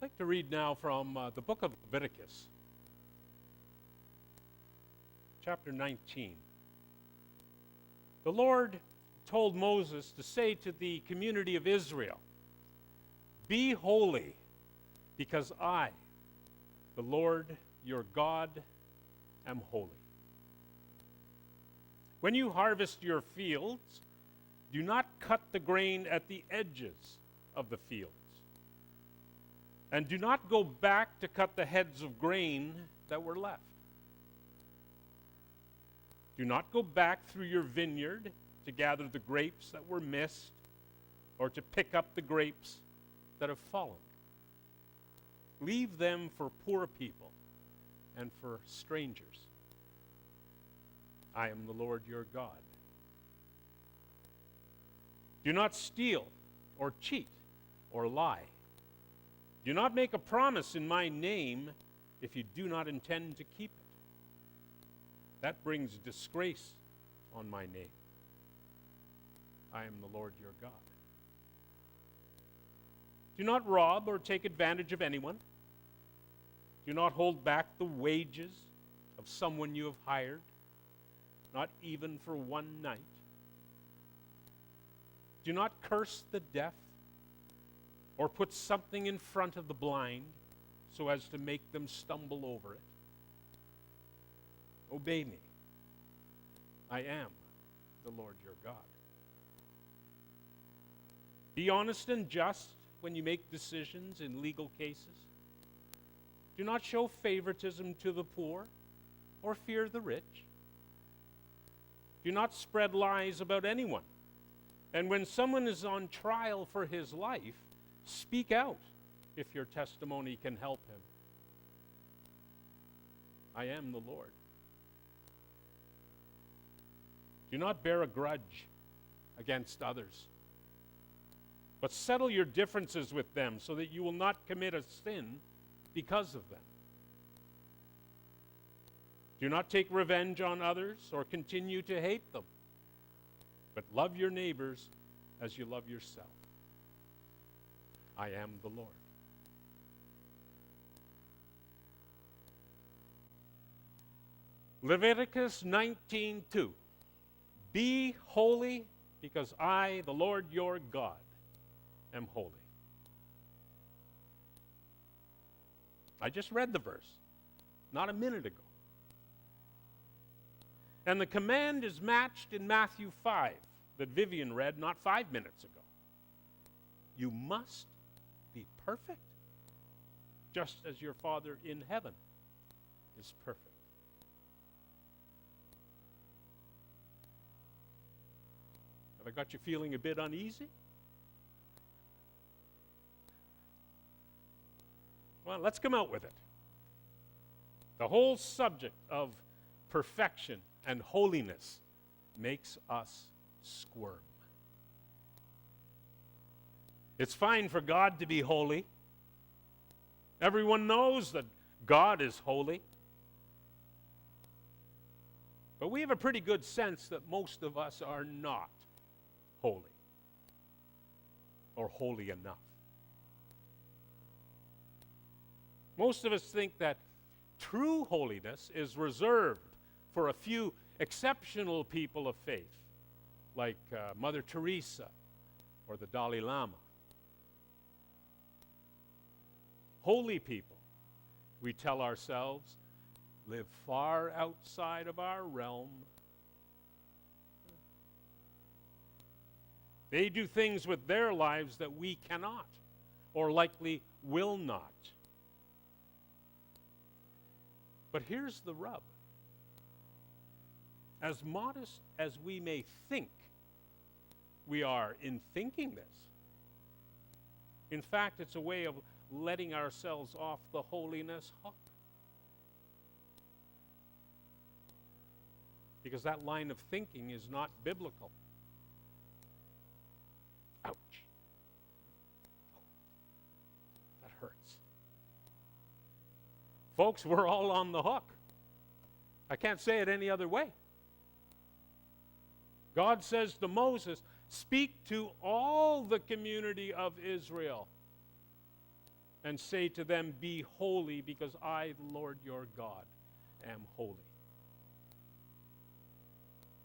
I'd like to read now from the book of Leviticus, chapter 19. The Lord told Moses to say to the community of Israel, "Be holy, because I, the Lord your God, am holy. When you harvest your fields, do not cut the grain at the edges of the fields. And do not go back to cut the heads of grain that were left. Do not go back through your vineyard to gather the grapes that were missed or to pick up the grapes that have fallen. Leave them for poor people and for strangers. I am the Lord your God. Do not steal or cheat or lie. Do not make a promise in my name if you do not intend to keep it. That brings disgrace on my name. I am the Lord your God. Do not rob or take advantage of anyone. Do not hold back the wages of someone you have hired, not even for one night. Do not curse the deaf or put something in front of the blind so as to make them stumble over it. Obey me. I am the Lord your God. Be honest and just when you make decisions in legal cases. Do not show favoritism to the poor or fear the rich. Do not spread lies about anyone. And when someone is on trial for his life, speak out if your testimony can help him. I am the Lord. Do not bear a grudge against others, but settle your differences with them so that you will not commit a sin because of them. Do not take revenge on others or continue to hate them, but love your neighbors as you love yourself. I am the Lord. Leviticus 19:2. Be holy, because I, the Lord your God, am holy. I just read the verse not a minute ago. And the command is matched in Matthew 5 that Vivian read not 5 minutes ago. You must be perfect, just as your Father in heaven is perfect. Have I got you feeling a bit uneasy? Well, let's come out with it. The whole subject of perfection and holiness makes us squirm. It's fine for God to be holy. Everyone knows that God is holy. But we have a pretty good sense that most of us are not holy or holy enough. Most of us think that true holiness is reserved for a few exceptional people of faith, like Mother Teresa or the Dalai Lama. Holy people, we tell ourselves, live far outside of our realm. They do things with their lives that we cannot, or likely will not. But here's the rub. As modest as we may think we are in thinking this, in fact, it's a way of letting ourselves off the holiness hook. Because that line of thinking is not biblical. Ouch. That hurts. Folks, we're all on the hook. I can't say it any other way. God says to Moses, speak to all the community of Israel. and say to them, "Be holy, because I, the Lord your God, am holy."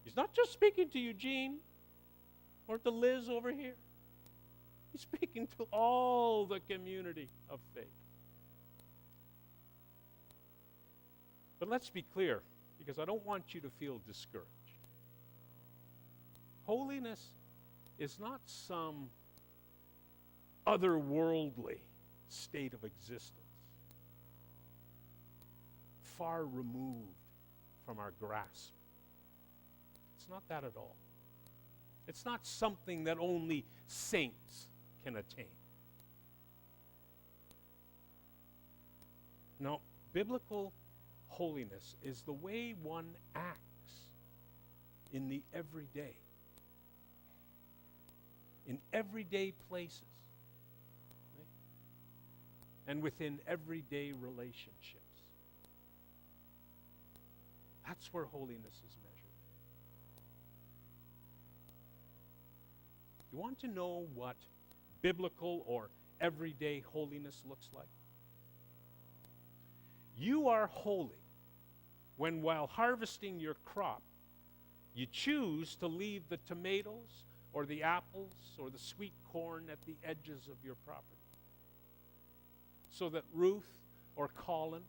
He's not just speaking to Eugene or to Liz over here. He's speaking to all the community of faith. But let's be clear, because I don't want you to feel discouraged. Holiness is not some otherworldly state of existence, far removed from our grasp. It's not that at all. It's not something that only saints can attain. No, biblical holiness is the way one acts in the everyday, in everyday places, right? And within everyday relationships. That's where holiness is measured. You want to know what biblical or everyday holiness looks like? You are holy when, while harvesting your crop, you choose to leave the tomatoes or the apples or the sweet corn at the edges of your property, so that Ruth or Colin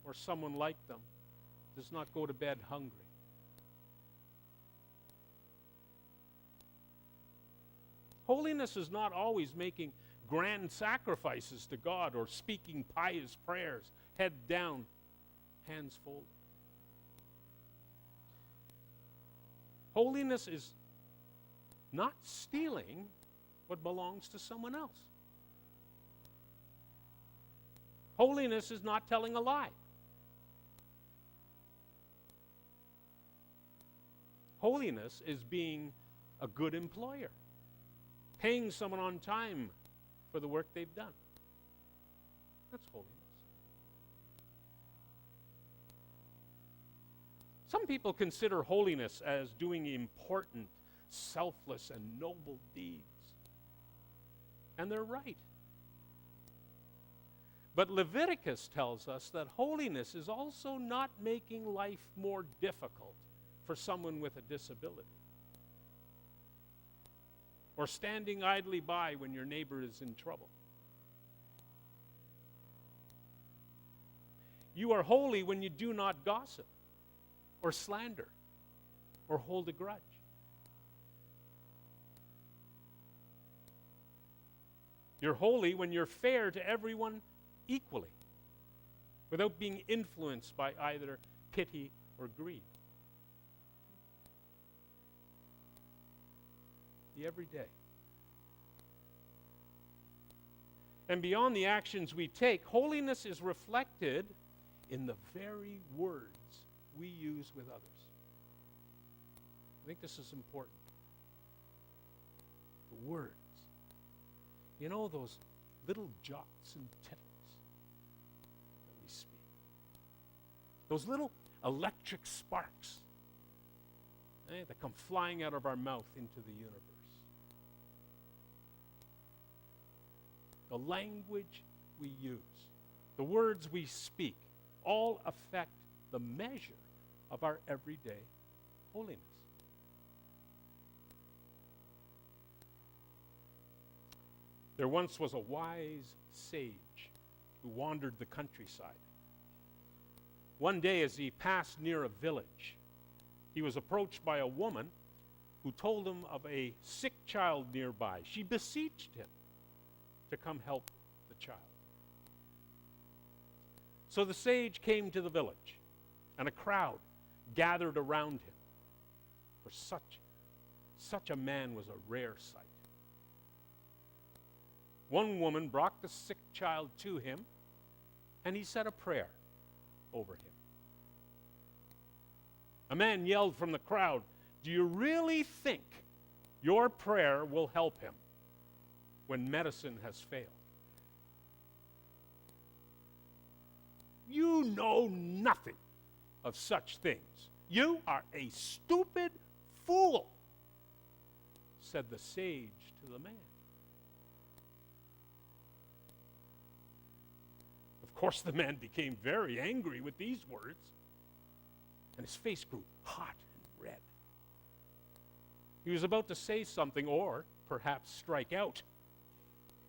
or someone like them does not go to bed hungry. Holiness is not always making grand sacrifices to God or speaking pious prayers, head down, hands folded. Holiness is not stealing what belongs to someone else. Holiness is not telling a lie. Holiness is being a good employer, paying someone on time for the work they've done. That's holiness. Some people consider holiness as doing important, selfless, and noble deeds. And they're right. But Leviticus tells us that holiness is also not making life more difficult for someone with a disability, or standing idly by when your neighbor is in trouble. You are holy when you do not gossip, or slander, or hold a grudge. You're holy when you're fair to everyone equally, without being influenced by either pity or greed. The everyday. And beyond the actions we take, holiness is reflected in the very words we use with others. I think this is important. The words. You know, those little jots and tittles that we speak. Those little electric sparks that come flying out of our mouth into the universe. The language we use, the words we speak, all affect the measure of our everyday holiness. There once was a wise sage who wandered the countryside. One day, as he passed near a village, he was approached by a woman who told him of a sick child nearby. She beseeched him to come help the child. So the sage came to the village, and a crowd gathered around him. For such a man was a rare sight. One woman brought the sick child to him, and he said a prayer over him. A man yelled from the crowd, "Do you really think your prayer will help him when medicine has failed? You know nothing of such things. You are a stupid fool," said the sage to the man. course, the man became very angry with these words, and his face grew hot and red. He was about to say something or perhaps strike out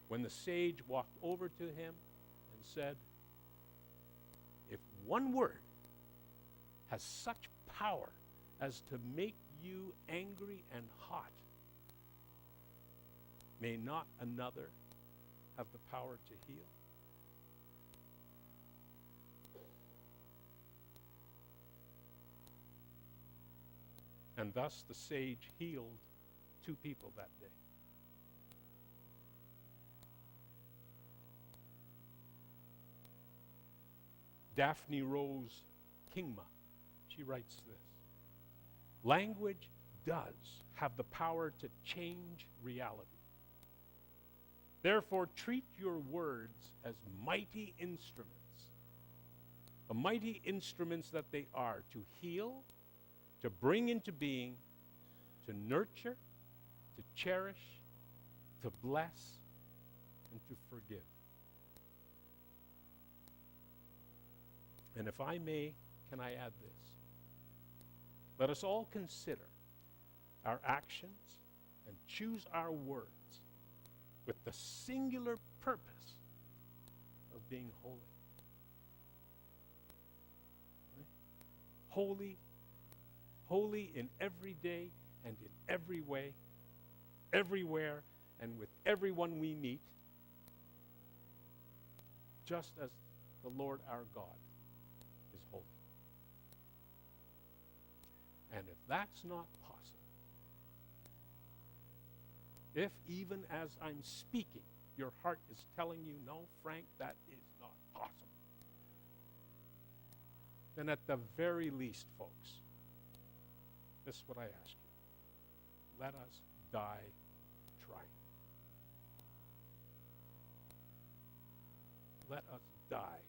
when the sage walked over to him and said, "If one word has such power as to make you angry and hot, may not another have the power to heal?" And thus the sage healed 2 people that day. Daphne Rose Kingma, she writes this: language does have the power to change reality. Therefore, treat your words as mighty instruments, the mighty instruments that they are to heal, to bring into being, to nurture, to cherish, to bless, and to forgive. And if I may, can I add this? Let us all consider our actions and choose our words with the singular purpose of being holy. Right? Holy, holy in every day and in every way, everywhere, and with everyone we meet, just as the Lord our God is holy. And if that's not possible, if even as I'm speaking, your heart is telling you, "No, Frank, that is not possible," then at the very least, folks, this is what I ask you. Let us die trying. Let us die